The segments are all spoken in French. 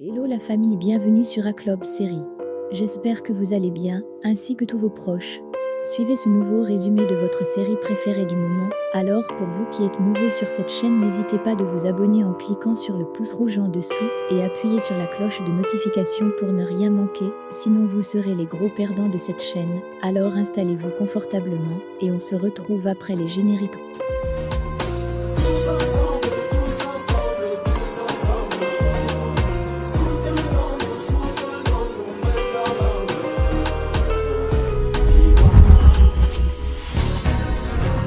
Hello la famille, bienvenue sur Aclob Série. J'espère que vous allez bien, ainsi que tous vos proches. Suivez ce nouveau résumé de votre série préférée du moment. Alors pour vous qui êtes nouveau sur cette chaîne, n'hésitez pas de vous abonner en cliquant sur le pouce rouge en dessous et appuyez sur la cloche de notification pour ne rien manquer, sinon vous serez les gros perdants de cette chaîne. Alors installez-vous confortablement et on se retrouve après les génériques.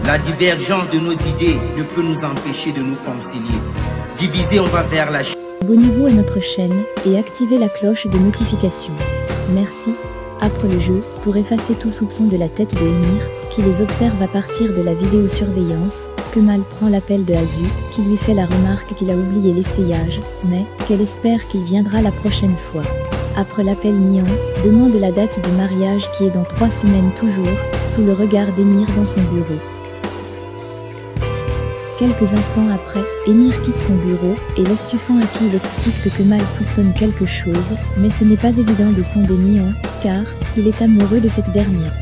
La divergence de nos idées ne peut nous empêcher de nous concilier. Divisés, on va vers la chute. Abonnez-vous à notre chaîne et activez la cloche de notification. Merci. Après le jeu, pour effacer tout soupçon de la tête de Emir, qui les observe à partir de la vidéosurveillance, Kemal prend l'appel de Azu, qui lui fait la remarque qu'il a oublié l'essayage, mais qu'elle espère qu'il viendra la prochaine fois. Après l'appel, Nian demande la date du mariage qui est dans 3 semaines toujours, sous le regard d'Emir dans son bureau. Quelques instants après, Emir quitte son bureau et laisse Tufan à qui il explique que Kemal soupçonne quelque chose, mais ce n'est pas évident de sonder Nian, car il est amoureux de cette dernière.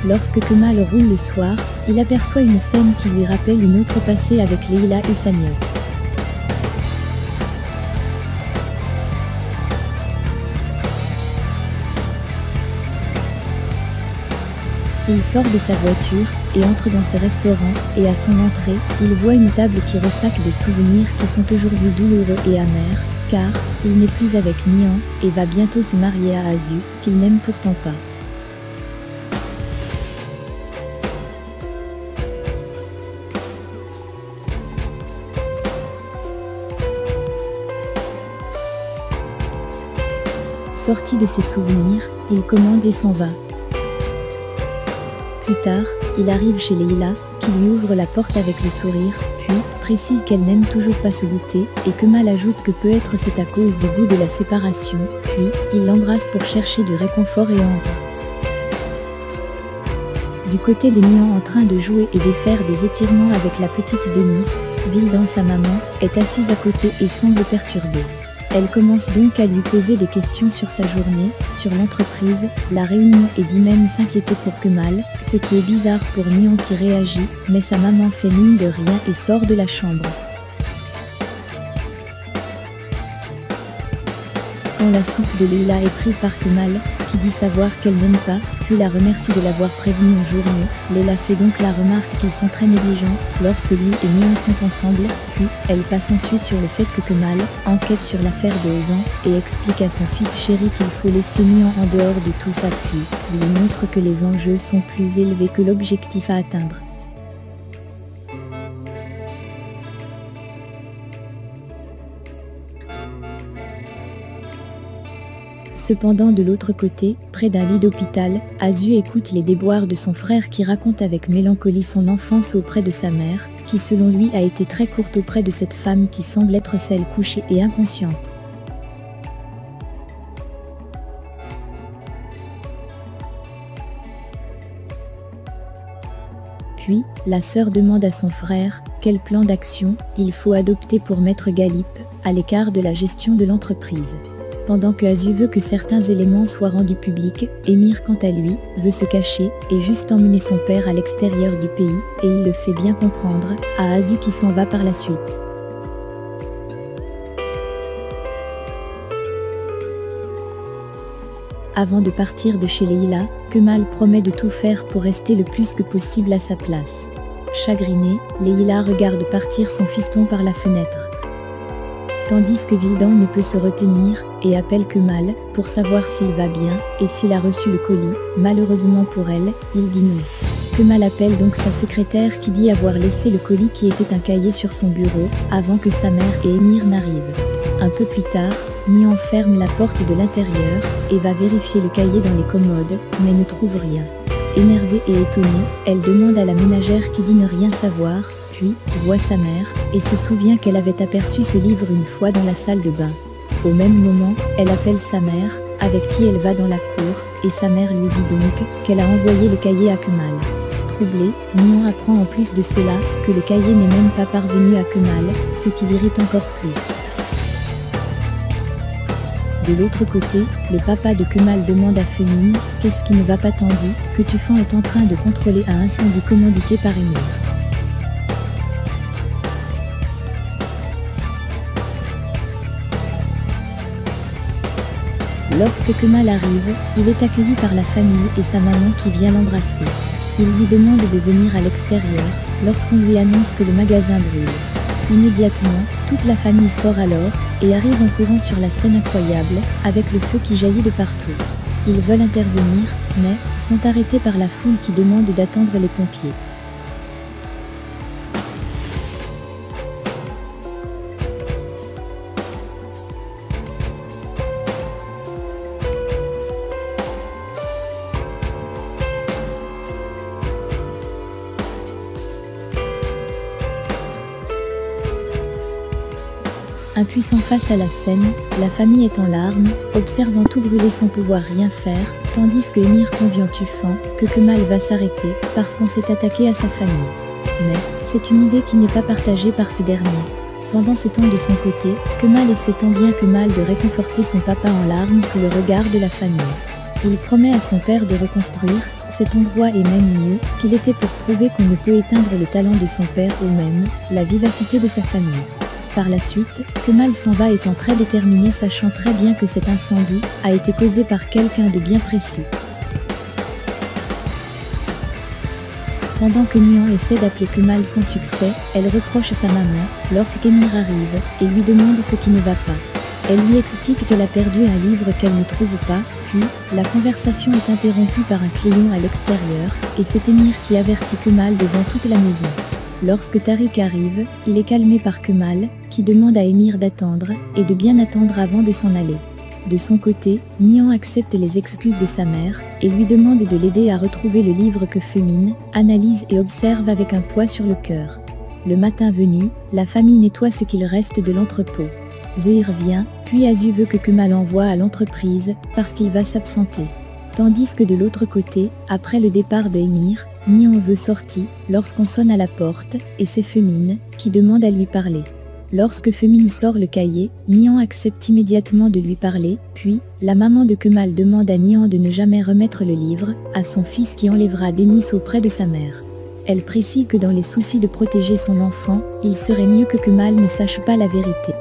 Lorsque Kemal roule le soir, il aperçoit une scène qui lui rappelle une autre passée avec Leila et Sania. Il sort de sa voiture et entre dans ce restaurant, et à son entrée, il voit une table qui ressaque des souvenirs qui sont aujourd'hui douloureux et amers, car il n'est plus avec Nian et va bientôt se marier à Azu, qu'il n'aime pourtant pas. Sorti de ses souvenirs, il commande et s'en va. Plus tard, il arrive chez Leila, qui lui ouvre la porte avec le sourire, puis précise qu'elle n'aime toujours pas ce goûter, et Kemal ajoute que peut-être c'est à cause du goût de la séparation, puis il l'embrasse pour chercher du réconfort et entre. Du côté de Nian en train de jouer et de faire des étirements avec la petite Denis, Vildan, sa maman, est assise à côté et semble perturbée. Elle commence donc à lui poser des questions sur sa journée, sur l'entreprise, la réunion et dit même s'inquiéter pour Kemal, ce qui est bizarre pour Nian qui réagit, mais sa maman fait mine de rien et sort de la chambre. Quand la soupe de Leila est prise par Kemal, qui dit savoir qu'elle n'aime pas, puis la remercie de l'avoir prévenue en journée, Leila fait donc la remarque qu'ils sont très négligents lorsque lui et Nian sont ensemble, puis elle passe ensuite sur le fait que Kemal enquête sur l'affaire de Ozan et explique à son fils chéri qu'il faut laisser Nian en dehors de tout ça, puis lui montre que les enjeux sont plus élevés que l'objectif à atteindre. Cependant de l'autre côté, près d'un lit d'hôpital, Azu écoute les déboires de son frère qui raconte avec mélancolie son enfance auprès de sa mère, qui selon lui a été très courte auprès de cette femme qui semble être celle couchée et inconsciente. Puis, la sœur demande à son frère quel plan d'action il faut adopter pour mettre Galip à l'écart de la gestion de l'entreprise. Pendant que Azu veut que certains éléments soient rendus publics, Emir quant à lui, veut se cacher et juste emmener son père à l'extérieur du pays, et il le fait bien comprendre à Azu qui s'en va par la suite. Avant de partir de chez Leila, Kemal promet de tout faire pour rester le plus que possible à sa place. Chagrinée, Leila regarde partir son fiston par la fenêtre. Tandis que Vildan ne peut se retenir et appelle Kemal pour savoir s'il va bien et s'il a reçu le colis. Malheureusement pour elle, il dit non. Kemal appelle donc sa secrétaire qui dit avoir laissé le colis qui était un cahier sur son bureau avant que sa mère et Emir n'arrivent. Un peu plus tard, Nian ferme la porte de l'intérieur et va vérifier le cahier dans les commodes, mais ne trouve rien. Énervée et étonnée, elle demande à la ménagère qui dit ne rien savoir, puis voit sa mère et se souvient qu'elle avait aperçu ce livre une fois dans la salle de bain. Au même moment, elle appelle sa mère, avec qui elle va dans la cour, et sa mère lui dit donc qu'elle a envoyé le cahier à Kemal. troublé, Mion apprend en plus de cela que le cahier n'est même pas parvenu à Kemal, ce qui l'irrite encore plus. De l'autre côté, le papa de Kemal demande à Femine « Qu'est-ce qui ne va pas tant vu que Tufan est en train de contrôler un incendie commandité par Émir ?» Lorsque Kemal arrive, il est accueilli par la famille et sa maman qui vient l'embrasser. Il lui demande de venir à l'extérieur, lorsqu'on lui annonce que le magasin brûle. Immédiatement, toute la famille sort alors, et arrive en courant sur la scène incroyable, avec le feu qui jaillit de partout. Ils veulent intervenir, mais sont arrêtés par la foule qui demande d'attendre les pompiers. Impuissant face à la scène, la famille est en larmes, observant tout brûler sans pouvoir rien faire, tandis que Émir convient Tufan que Kemal va s'arrêter parce qu'on s'est attaqué à sa famille. Mais c'est une idée qui n'est pas partagée par ce dernier. Pendant ce temps de son côté, Kemal essaie tant bien que mal de réconforter son papa en larmes sous le regard de la famille. Il promet à son père de reconstruire cet endroit et même mieux qu'il était pour prouver qu'on ne peut éteindre le talent de son père ou même la vivacité de sa famille. Par la suite, Kemal s'en va étant très déterminé, sachant très bien que cet incendie a été causé par quelqu'un de bien précis. Pendant que Nian essaie d'appeler Kemal sans succès, elle reproche à sa maman lorsqu'Émir arrive et lui demande ce qui ne va pas. Elle lui explique qu'elle a perdu un livre qu'elle ne trouve pas, puis la conversation est interrompue par un client à l'extérieur et c'est Émir qui avertit Kemal devant toute la maison. Lorsque Tariq arrive, il est calmé par Kemal, qui demande à Émir d'attendre, et de bien attendre avant de s'en aller. De son côté, Nian accepte les excuses de sa mère, et lui demande de l'aider à retrouver le livre que Femine analyse et observe avec un poids sur le cœur. Le matin venu, la famille nettoie ce qu'il reste de l'entrepôt. Zehir vient, puis Azu veut que Kemal envoie à l'entreprise, parce qu'il va s'absenter. Tandis que de l'autre côté, après le départ de Émir, Nian veut sortir lorsqu'on sonne à la porte, et c'est Femine qui demande à lui parler. Lorsque Femine sort le cahier, Nian accepte immédiatement de lui parler, puis la maman de Kemal demande à Nian de ne jamais remettre le livre à son fils qui enlèvera Denis auprès de sa mère. Elle précise que dans les soucis de protéger son enfant, il serait mieux que Kemal ne sache pas la vérité.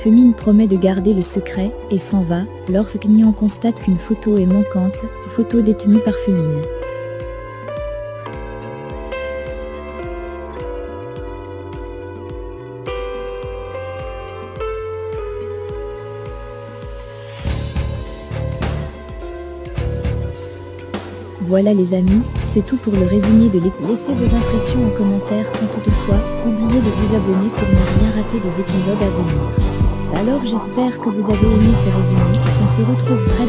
Femine promet de garder le secret et s'en va lorsque Nian constate qu'une photo est manquante, photo détenue par Femine. Voilà les amis, c'est tout pour le résumé de l'épisode. Laissez vos impressions en commentaire sans toutefois oublier de vous abonner pour ne rien rater des épisodes à venir. Alors j'espère que vous avez aimé ce résumé, on se retrouve très